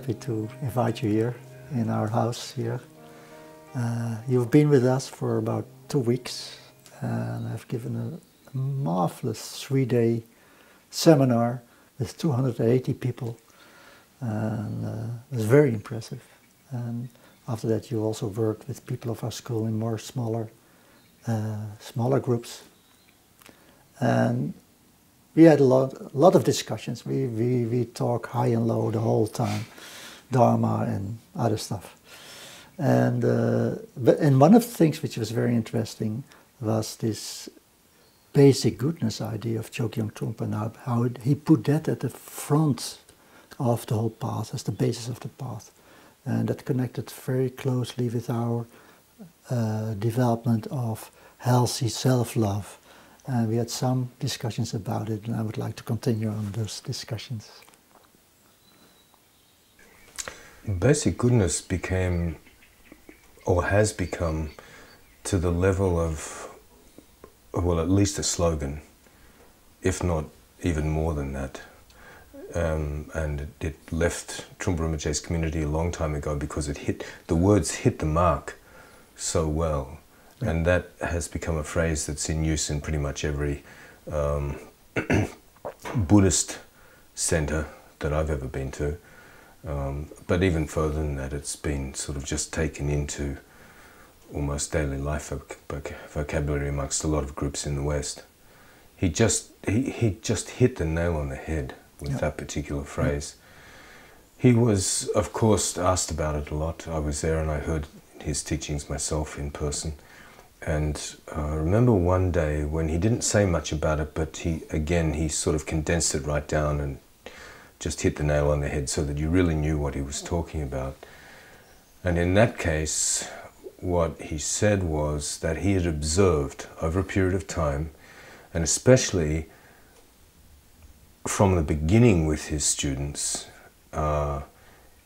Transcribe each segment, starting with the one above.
happy to invite you here in our house here. You've been with us for about 2 weeks, and I've given a marvelous 3-day seminar with 280 people, and it was very impressive. And after that you also worked with people of our school in more smaller groups, and we had a lot of discussions. We talk high and low the whole time, Dharma and other stuff. And one of the things which was very interesting was this basic goodness idea of Chogyam Trungpa, and how he put that at the front of the whole path, as the basis of the path. And that connected very closely with our development of healthy self-love. And we had some discussions about it, and I would like to continue on those discussions. Basic goodness became, or has become, to the level of, well, at least a slogan, if not even more than that. And it left Trungpa Rinpoche's community a long time ago because the words hit the mark so well. Yeah. And that has become a phrase that's in use in pretty much every Buddhist center that I've ever been to. But even further than that, it's been sort of just taken into almost daily life vocabulary amongst a lot of groups in the West. He just hit the nail on the head with that particular phrase. He was, of course, asked about it a lot. I was there and I heard his teachings myself in person. And I remember one day when he didn't say much about it, but he sort of condensed it right down and just hit the nail on the head so that you really knew what he was talking about. And in that case, what he said was that he had observed over a period of time, and especially from the beginning with his students, that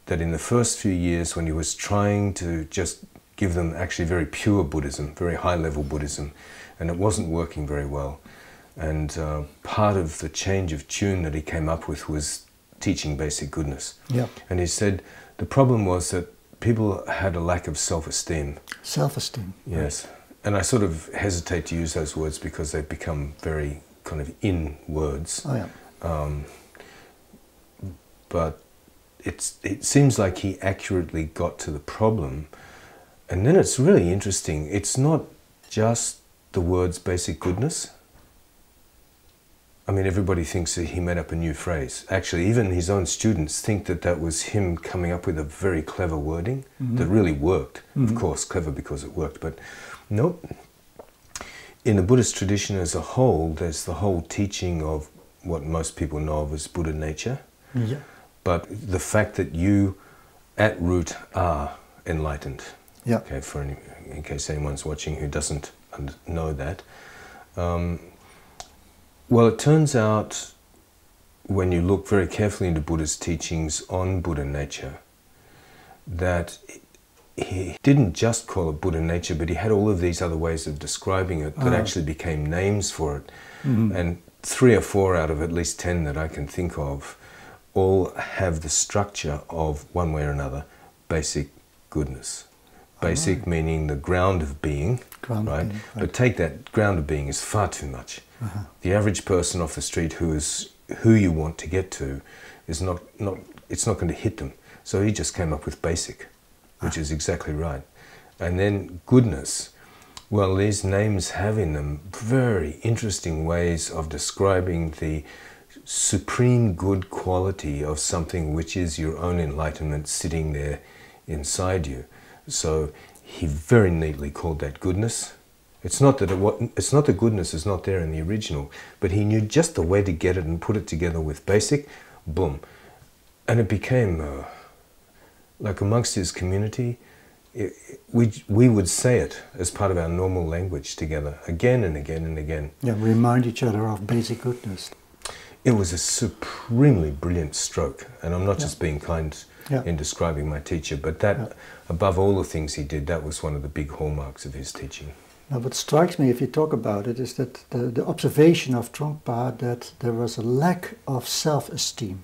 in the first few years when he was trying to just give them actually very pure Buddhism, very high-level Buddhism, and it wasn't working very well. And part of the change of tune that he came up with was teaching basic goodness. Yeah. And he said the problem was that people had a lack of self-esteem. Self-esteem. Yes. And I sort of hesitate to use those words because they've become very kind of in words. Oh, yeah. But it seems like he accurately got to the problem. And then it's really interesting. It's not just the words basic goodness. I mean, everybody thinks that he made up a new phrase. Actually, even his own students think that that was him coming up with a very clever wording that really worked. Of course, clever because it worked, but nope. In the Buddhist tradition as a whole, there's the whole teaching of what most people know of as Buddha nature. Yeah. But the fact that you, at root, are enlightened. Yeah. Okay, in case anyone's watching who doesn't know that. Well, it turns out, when you look very carefully into Buddha's teachings on Buddha nature, that he didn't just call it Buddha nature, but he had all of these other ways of describing it that actually became names for it. And 3 or 4 out of at least 10 that I can think of all have the structure of, one way or another, basic goodness. Basic meaning the ground of being, right? But take that ground of being is far too much. The average person off the street who you want to get to is it's not going to hit them. So he just came up with basic, which is exactly right. And then goodness. Well, these names have in them very interesting ways of describing the supreme good quality of something which is your own enlightenment sitting there inside you. So he very neatly called that goodness. It's not that goodness is not there in the original, but he knew just the way to get it and put it together with basic, boom. And it became, like amongst his community, we would say it as part of our normal language together, again and again and again. Yeah, we remind each other of basic goodness. It was a supremely brilliant stroke, and I'm not just being kind in describing my teacher, but that, above all the things he did, that was one of the big hallmarks of his teaching. Now, what strikes me, if you talk about it, is that the observation of Trungpa that there was a lack of self-esteem.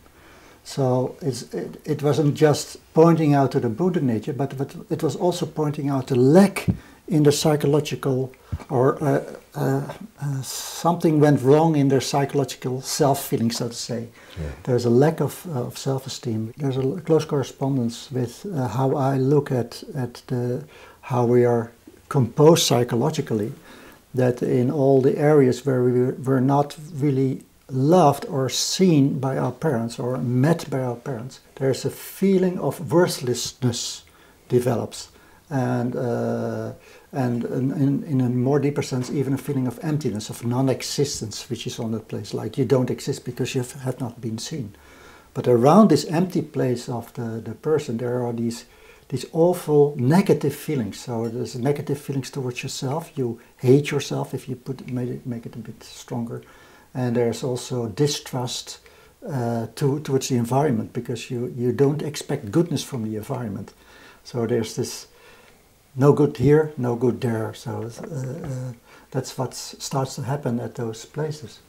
So it wasn't just pointing out to the Buddha nature, but it was also pointing out the lack in the psychological, or something went wrong in their psychological self-feeling, so to say. Yeah. There's a lack of self-esteem. There's a close correspondence with how I look at how we are composed psychologically, that in all the areas where we were not really loved or seen by our parents or met by our parents, there's a feeling of worthlessness develops, and in a more deeper sense, even a feeling of emptiness, of non-existence, which is on that place, like you don't exist because you have not been seen. But around this empty place of the person, there are these awful negative feelings. So there's negative feelings towards yourself. You hate yourself, if you make it a bit stronger. And there's also distrust towards the environment, because you don't expect goodness from the environment. So there's this no good here, no good there. So that's what starts to happen at those places.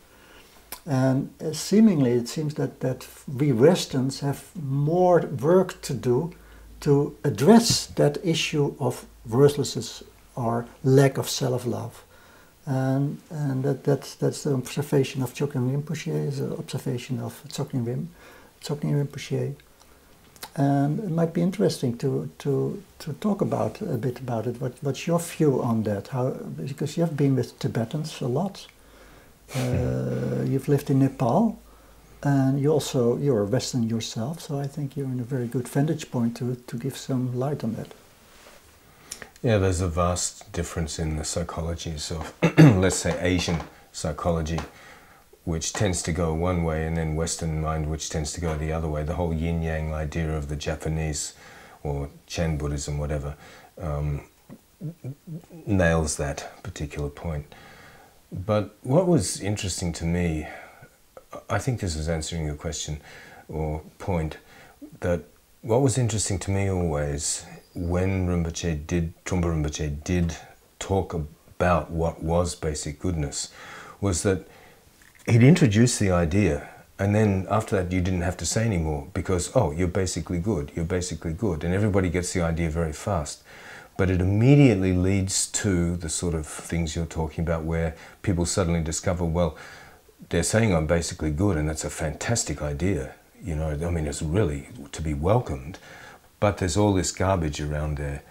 And seemingly it seems that we Westerns have more work to do to address that issue of worthlessness or lack of self-love. And that's the observation of Chogyam Rinpoche, is the observation of Dzogchen Rinpoche. And it might be interesting to talk a bit about it. What's your view on that? Because you have been with Tibetans a lot. You've lived in Nepal, and you're a Western yourself, so I think you're in a very good vantage point to give some light on that. Yeah, there's a vast difference in the psychologies of, let's say, Asian psychology, which tends to go one way, and then Western mind, which tends to go the other way. The whole yin-yang idea of the Japanese, or Chen Buddhism, whatever, nails that particular point. But what was interesting to me, I think this was answering your question or point, that what was interesting to me always, when Trungpa Rinpoche did talk about what was basic goodness, was that he'd introduce the idea, and then after that you didn't have to say anymore, because, oh, you're basically good, and everybody gets the idea very fast. But it immediately leads to the sort of things you're talking about, where people suddenly discover, well, they're saying I'm basically good, and that's a fantastic idea. You know, I mean, it's really to be welcomed. But there's all this garbage around there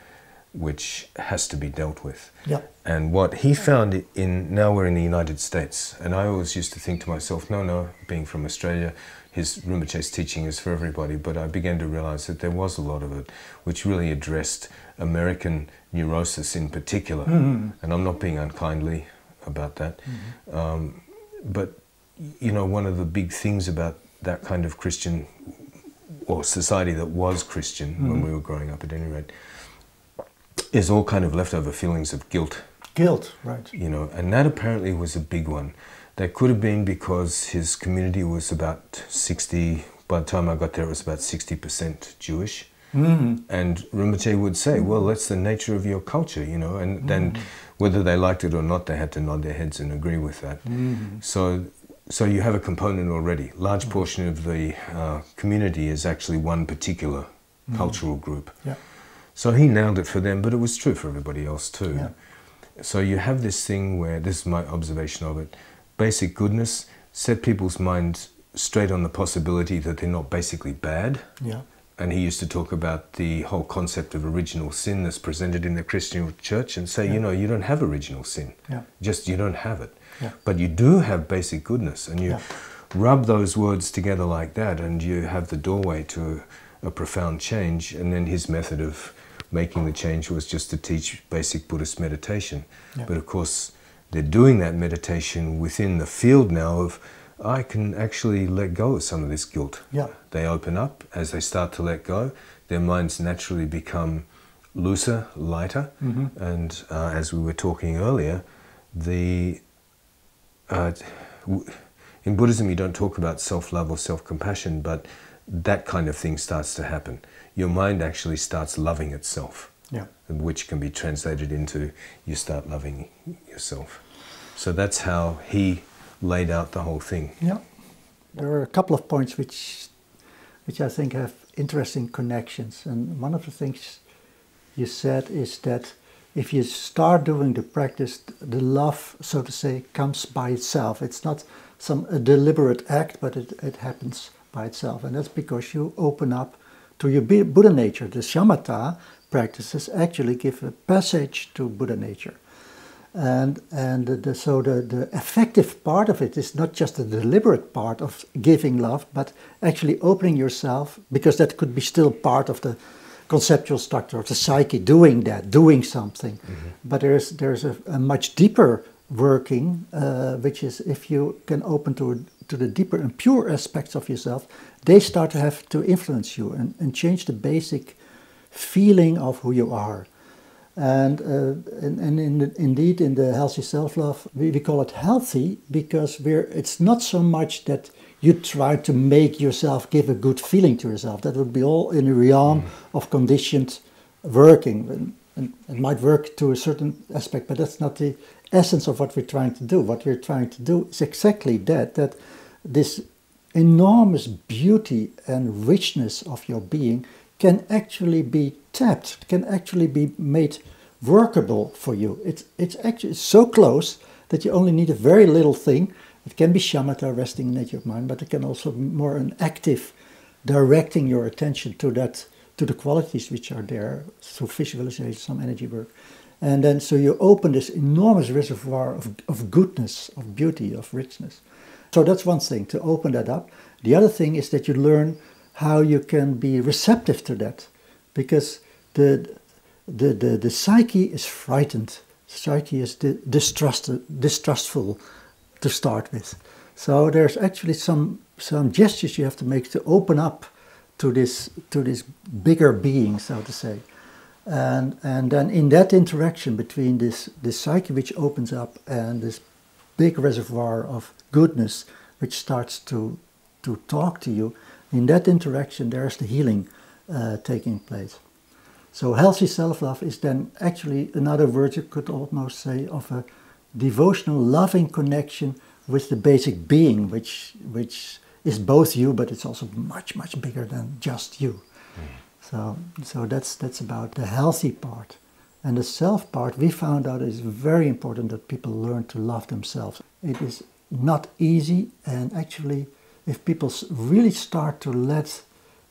which has to be dealt with. Yeah. And what he found now we're in the United States, and I always used to think to myself, no, being from Australia, his Rinpoche's teaching is for everybody, but I began to realize that there was a lot of it which really addressed American neurosis in particular. Mm-hmm. And I'm not being unkindly about that. Mm-hmm. But, you know, one of the big things about that kind of Christian, or society that was Christian, mm-hmm. when we were growing up at any rate, is all kind of leftover feelings of guilt. Guilt, right. You know, and that apparently was a big one. That could have been because his community was about 60, by the time I got there it was about 60% Jewish. Mm-hmm. And Rinpoche would say, well, that's the nature of your culture, you know, and then whether they liked it or not, they had to nod their heads and agree with that. Mm-hmm. So you have a component already. Large portion of the community is actually one particular cultural group. Yeah. So he nailed it for them, but it was true for everybody else too. Yeah. So you have this thing where, this is my observation of it, basic goodness set people's minds straight on the possibility that they're not basically bad. Yeah. And he used to talk about the whole concept of original sin that's presented in the Christian church, and say, you know, you don't have original sin. Yeah. Just, you don't have it. Yeah. But you do have basic goodness, and you rub those words together like that, and you have the doorway to a profound change. And then his method of making the change was just to teach basic Buddhist meditation. Yeah. But of course, they're doing that meditation within the field now of, I can actually let go of some of this guilt. Yeah. They open up. As they start to let go, their minds naturally become looser, lighter. Mm-hmm. And as we were talking earlier, in Buddhism you don't talk about self-love or self-compassion, but that kind of thing starts to happen. Your mind actually starts loving itself, which can be translated into you start loving yourself. So that's how he laid out the whole thing. Yeah, there are a couple of points which which I think have interesting connections. And one of the things you said is that if you start doing the practice, the love, so to say, comes by itself. It's not a deliberate act, but it happens by itself. And that's because you open up to your Buddha nature. The shamatha practices actually give a passage to Buddha nature. So the effective part of it is not just the deliberate part of giving love, but actually opening yourself, because that could be still part of the conceptual structure of the psyche, doing something. Mm-hmm. But there's a much deeper working, which is if you can open to the deeper and pure aspects of yourself, they start to have to influence you and change the basic feeling of who you are. And indeed, in the healthy self-love, we call it healthy because it's not so much that you try to make yourself give a good feeling to yourself. That would be all in the realm of conditioned working. And it might work to a certain aspect, but that's not the essence of what we're trying to do. What we're trying to do is exactly that this enormous beauty and richness of your being can actually be tapped, can actually be made workable for you. It's actually so close that you only need a very little thing. It can be shamatha, resting in nature of mind, but it can also be more an active directing your attention to the qualities which are there through visualization, some energy work. And then so you open this enormous reservoir of goodness, of beauty, of richness. So that's one thing, to open that up. The other thing is that you learn how you can be receptive to that, because the psyche is frightened. The psyche is distrustful to start with. So there's actually some gestures you have to make to open up to this bigger being, so to say. And then in that interaction between this psyche which opens up and this big reservoir of goodness which starts to talk to you, in that interaction there's the healing taking place. So healthy self-love is then actually another word you could almost say of a devotional, loving connection with the basic being, which is both you, but it's also much, much bigger than just you. So that's about the healthy part. And the self part, we found out, is very important that people learn to love themselves. It is not easy, and actually, if people really start to let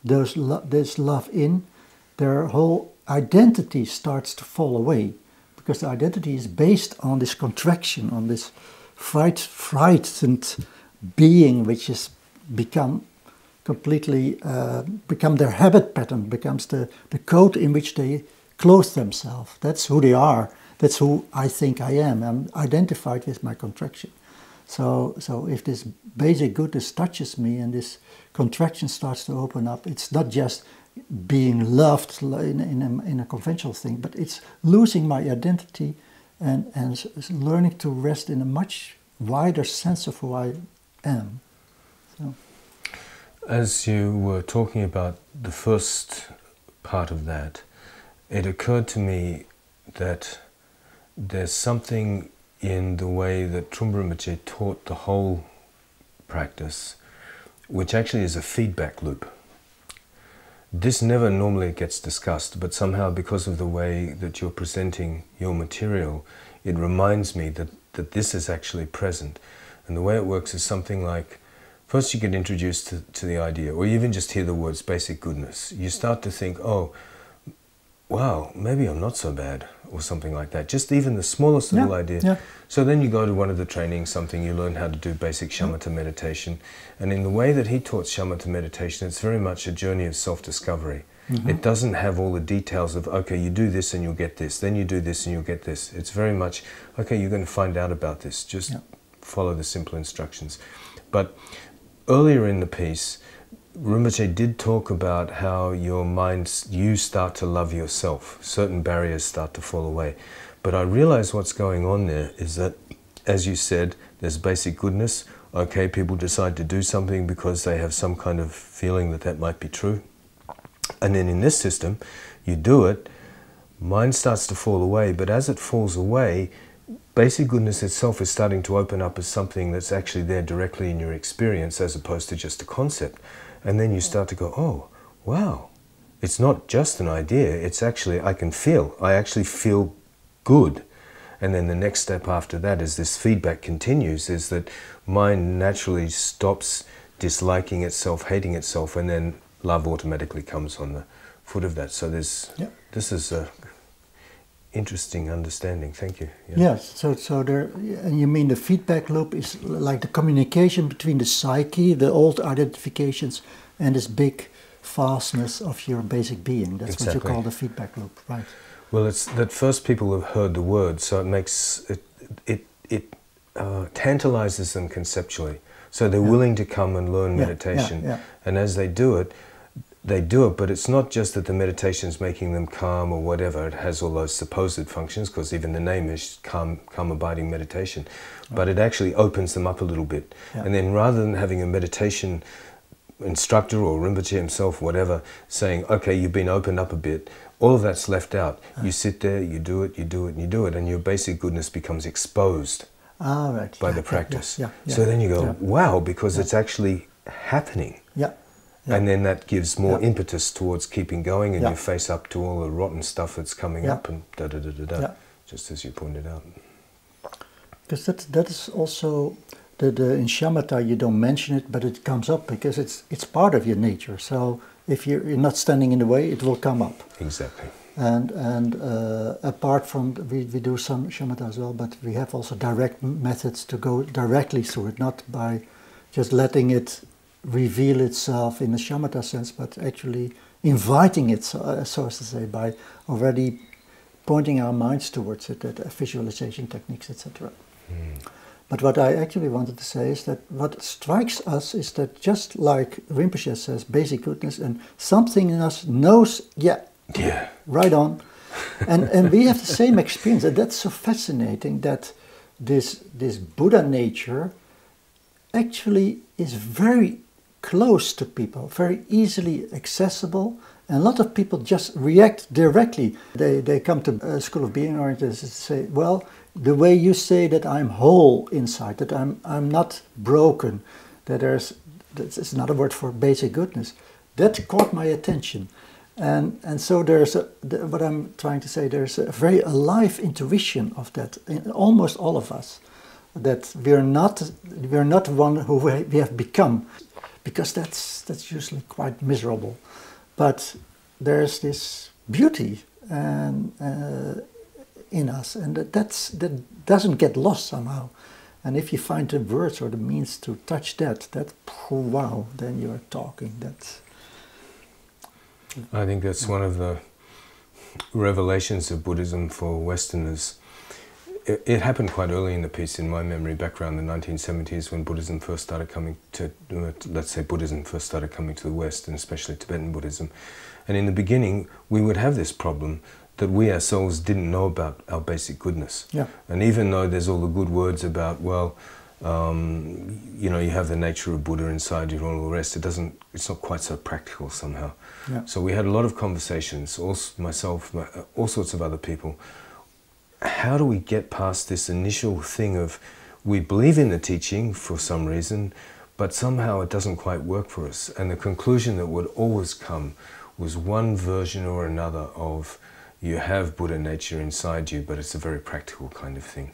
this love in, their whole identity starts to fall away, because the identity is based on this contraction, on this frightened being, which has become completely, become their habit pattern, becomes the code in which they clothe themselves. That's who they are. That's who I think I am. I'm identified with my contraction. So if this basic goodness touches me and this contraction starts to open up, it's not just being loved in a conventional thing, but it's losing my identity and learning to rest in a much wider sense of who I am. So. As you were talking about the first part of that, it occurred to me that there's something in the way that Trungpa Rinpoche taught the whole practice, which actually is a feedback loop. This never normally gets discussed, but somehow because of the way that you're presenting your material, it reminds me that this is actually present. And the way it works is something like, first you get introduced to the idea, or you even just hear the words basic goodness. You start to think, oh, wow, maybe I'm not so bad, or something like that. Just even the smallest little idea. Yeah. So then you go to one of the trainings, something, you learn how to do basic shamatha meditation. And in the way that he taught shamatha meditation, it's very much a journey of self-discovery. Mm-hmm. It doesn't have all the details of, okay, you do this and you'll get this, then you do this and you'll get this. It's very much, okay, you're going to find out about this. Just follow the simple instructions. But earlier in the piece, Rinpoche did talk about how you start to love yourself. Certain barriers start to fall away. But I realize what's going on there is that, as you said, there's basic goodness. Okay, people decide to do something because they have some kind of feeling that might be true. And then in this system, you do it, mind starts to fall away, but as it falls away, basic goodness itself is starting to open up as something that's actually there directly in your experience, as opposed to just a concept. And then you start to go, oh, wow, it's not just an idea, it's actually, I actually feel good. And then the next step after that, as this feedback continues, is that mind naturally stops disliking itself, hating itself, and then love automatically comes on the foot of that. So this is a interesting understanding. Thank you. Yeah. Yes. So there, and you mean the feedback loop is like the communication between the psyche, the old identifications, and this big vastness of your basic being. That's exactly what you call the feedback loop, right? Well, it's that first people have heard the word, so it makes it tantalizes them conceptually. So they're willing to come and learn meditation, and as they do it, but it's not just that the meditation is making them calm or whatever. It has all those supposed functions, because even the name is calm abiding meditation, but it actually opens them up a little bit. And then rather than having a meditation instructor or Rinpoche himself, whatever, saying, okay, you've been opened up a bit, all of that's left out. You sit there, you do it, you do it, and you do it, and your basic goodness becomes exposed by the practice. So then you go, wow, because it's actually happening. And then that gives more impetus towards keeping going, and you face up to all the rotten stuff that's coming up, and just as you pointed out. Because that is also, in shamatha you don't mention it, but it comes up because it's part of your nature. So if you're not standing in the way, it will come up. Exactly. And apart from, we do some shamatha as well, but we have also direct methods to go directly through it, not by just letting it reveal itself in a shamatha sense, but actually inviting it, so as to say, by already pointing our minds towards it, visualization techniques, etc. But what I actually wanted to say is that what strikes us is that just like Rinpoche says, basic goodness, and something in us knows, right on. And we have the same experience, and that's so fascinating, that this Buddha nature actually is very close to people, very easily accessible, and a lot of people just react directly. They come to School of Being Orienters and say, well, the way you say that I'm whole inside, that I'm not broken, that's another word for basic goodness, that caught my attention. And so there's what I'm trying to say, there's a very alive intuition of that in almost all of us, that we're not one who we have become, because that's usually quite miserable. But there's this beauty in us, and that doesn't get lost somehow. And if you find the words or the means to touch that wow, then you're talking. I think that's one of the revelations of Buddhism for Westerners. It happened quite early in the piece, in my memory, back around the 1970s, when Buddhism first started coming to, Buddhism first started coming to the West, and especially Tibetan Buddhism. And in the beginning, we would have this problem that we ourselves didn't know about our basic goodness. And even though there's all the good words about, well, you have the nature of Buddha inside you and all the rest, it's not quite so practical somehow. So we had a lot of conversations, myself, all sorts of other people. How do we get past this initial thing of, we believe in the teaching for some reason, but somehow it doesn't quite work for us? And the conclusion that would always come was one version or another of, you have Buddha nature inside you, but it's a very practical kind of thing.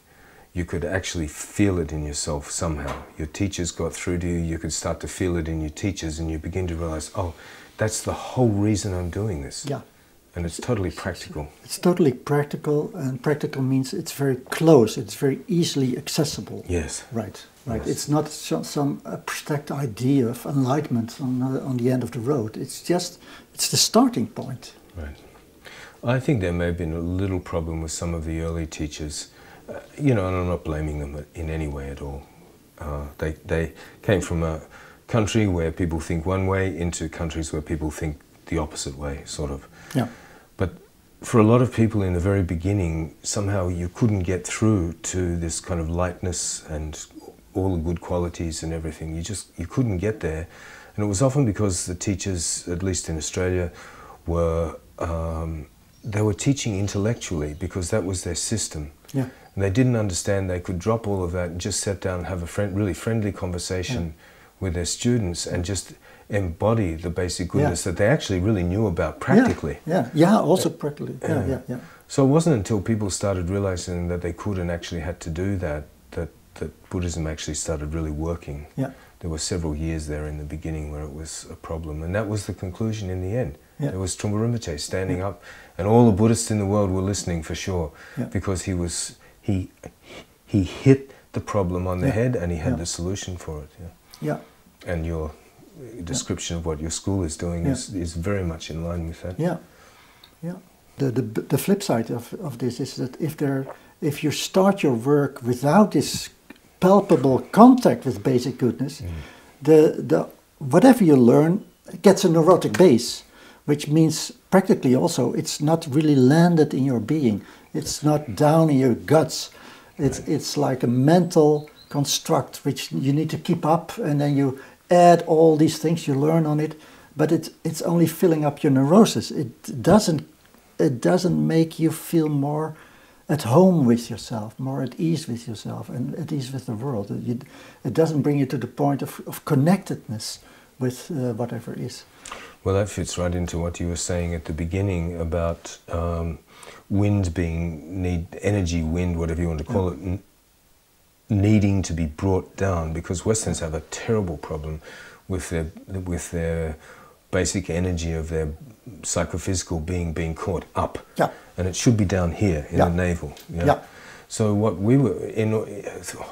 You could actually feel it in yourself somehow. Your teachers got through to you, you could start to feel it in your teachers, and you begin to realize, oh, that's the whole reason I'm doing this. And it's totally practical. It's totally practical, and practical means it's very close, it's very easily accessible. Yes. Right. Yes. It's not some abstract idea of enlightenment on the end of the road. It's the starting point. Right. I think there may have been a little problem with some of the early teachers, and I'm not blaming them in any way at all. They came from a country where people think one way into countries where people think the opposite way, sort of. But for a lot of people in the very beginning, somehow you couldn't get through to this kind of lightness and all the good qualities and everything. You couldn't get there. And it was often because the teachers, at least in Australia, they were teaching intellectually, because that was their system. And they didn't understand they could drop all of that and just sit down and have a really friendly conversation with their students and just embody the basic goodness that they actually really knew about practically. Also practically. Yeah. So it wasn't until people started realizing that they could and actually had to do that Buddhism actually started really working. Yeah. There were several years there in the beginning where it was a problem, and that was the conclusion in the end. Yeah. There was Trungpa Rinpoche standing up, and all the Buddhists in the world were listening for sure, because he hit the problem on the head, and he had the solution for it. Yeah. And your description of what your school is doing is very much in line with that. Yeah. The flip side of this is that if you start your work without this palpable contact with basic goodness, whatever you learn gets a neurotic base, which means practically also it's not really landed in your being. It's not down in your guts. It's like a mental construct which you need to keep up, and then you add all these things you learn on it, but it's only filling up your neurosis. It doesn't make you feel more at home with yourself, more at ease with yourself, and at ease with the world. It doesn't bring you to the point of connectedness with whatever is. Well, that fits right into what you were saying at the beginning about wind energy wind, whatever you want to call it, needing to be brought down, because Westerns have a terrible problem with their basic energy of their psychophysical being caught up. Yeah. And it should be down here in the navel. Yeah. So what we were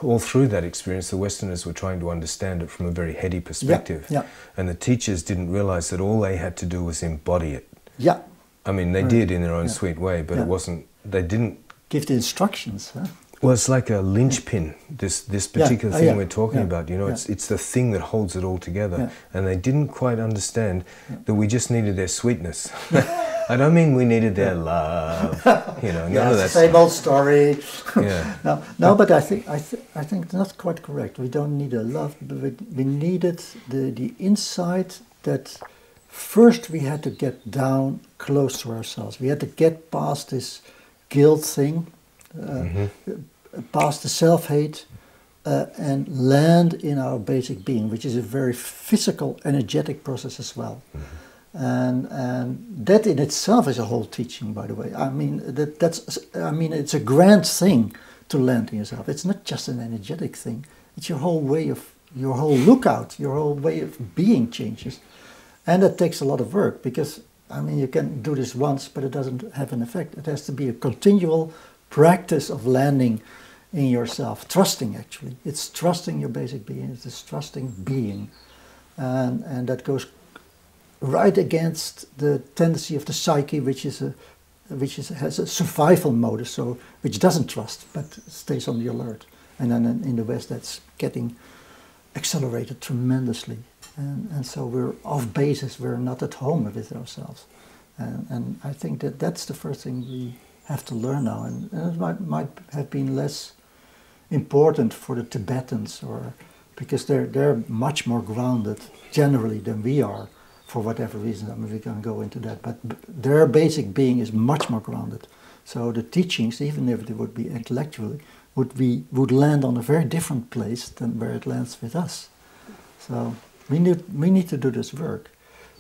all through that experience, the Westerners were trying to understand it from a very heady perspective. Yeah. And the teachers didn't realize that all they had to do was embody it. Yeah. I mean, they did in their own sweet way, but it wasn't. They didn't give the instructions. Huh? Well, it's like a linchpin, this particular thing we're talking about, it's the thing that holds it all together. And they didn't quite understand that we just needed their sweetness. I don't mean we needed their love, none of that. Same old story. Yeah. No, but I think it's not quite correct. We don't need a love, but we needed the insight that first we had to get down close to ourselves. We had to get past this guilt thing, past the self-hate, and land in our basic being, which is a very physical, energetic process as well. And that in itself is a whole teaching, by the way. I mean, it's a grand thing to land in yourself. It's not just an energetic thing. It's your whole lookout, your whole way of being changes. And that takes a lot of work, because, I mean, you can do this once, but it doesn't have an effect. It has to be a continual practice of landing in yourself, trusting actually. It's trusting your basic being, it's trusting being. And that goes right against the tendency of the psyche, which has a survival mode, so which doesn't trust but stays on the alert. And then in the West, that's getting accelerated tremendously, and so we're off basis. We're not at home with ourselves, and I think that's the first thing we have to learn now. And it might have been less important for the Tibetans, because they're much more grounded generally than we are. For whatever reason, I mean, we can go into that, but their basic being is much more grounded. So the teachings, even if they would be intellectually, would land on a very different place than where it lands with us. So we need to do this work,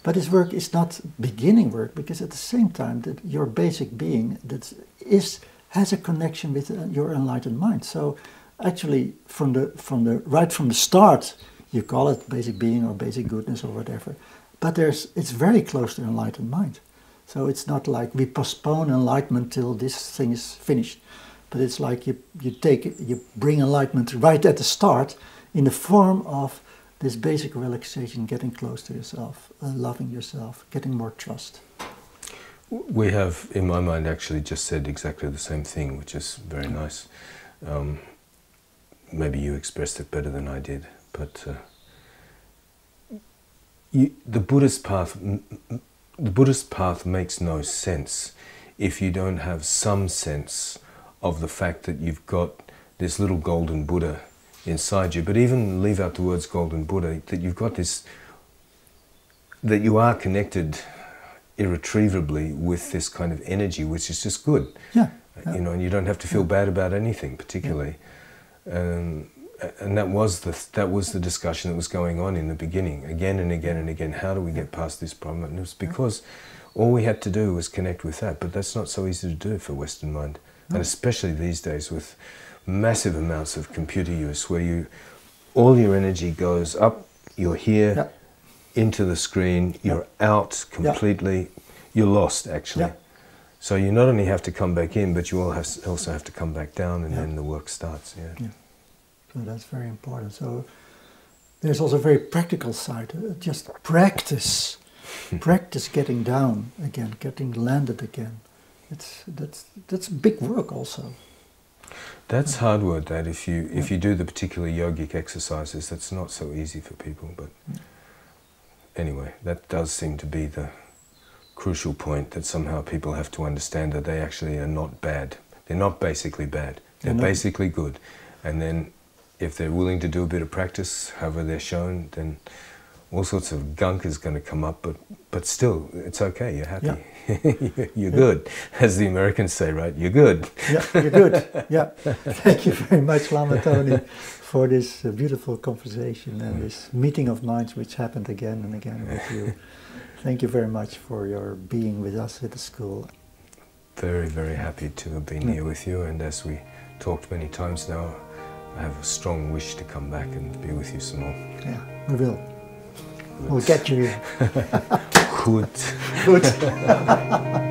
but this work is not beginning work, because at the same time that your basic being has a connection with your enlightened mind. So actually, right from the start, you call it basic being or basic goodness or whatever. But it's very close to enlightened mind. So it's not like we postpone enlightenment till this thing is finished. But it's like you bring enlightenment right at the start in the form of this basic relaxation, getting close to yourself, loving yourself, getting more trust. We have, in my mind, actually just said exactly the same thing, which is very nice. Maybe you expressed it better than I did, but the Buddhist path makes no sense if you don't have some sense of the fact that you've got this little golden Buddha inside you. But even leave out the words golden Buddha, that you've got this, that you are connected irretrievably with this kind of energy, which is just good. Yeah. And you don't have to feel bad about anything particularly. and that was the discussion that was going on in the beginning, again and again and again. How do we get past this problem? And it was because all we had to do was connect with that, but that's not so easy to do for Western mind, and especially these days with massive amounts of computer use, where all your energy goes up, you're here, into the screen, you're out completely, you're lost actually. So you not only have to come back in, but you also have to come back down, and then the work starts. So that's very important. So there's also a very practical side. Just practice, practice getting down again, getting landed again. That's big work also. That's hard work. That if you do the particular yogic exercises, that's not so easy for people. But anyway, that does seem to be the crucial point, that somehow people have to understand that they actually are not bad. They're not basically bad. They're basically good. And then if they're willing to do a bit of practice, however they're shown, then all sorts of gunk is going to come up, but still, it's okay, you're happy. You're good, as the Americans say, right? You're good. Yeah, you're good. Yeah. Thank you very much, Lama Tony, for this beautiful conversation and this meeting of minds which happened again and again with you. Thank you very much for your being with us at the school. Very, very happy to have been here with you, and as we talked many times now, I have a strong wish to come back and be with you some more. Yeah, we will. We'll get you here. Good. Good.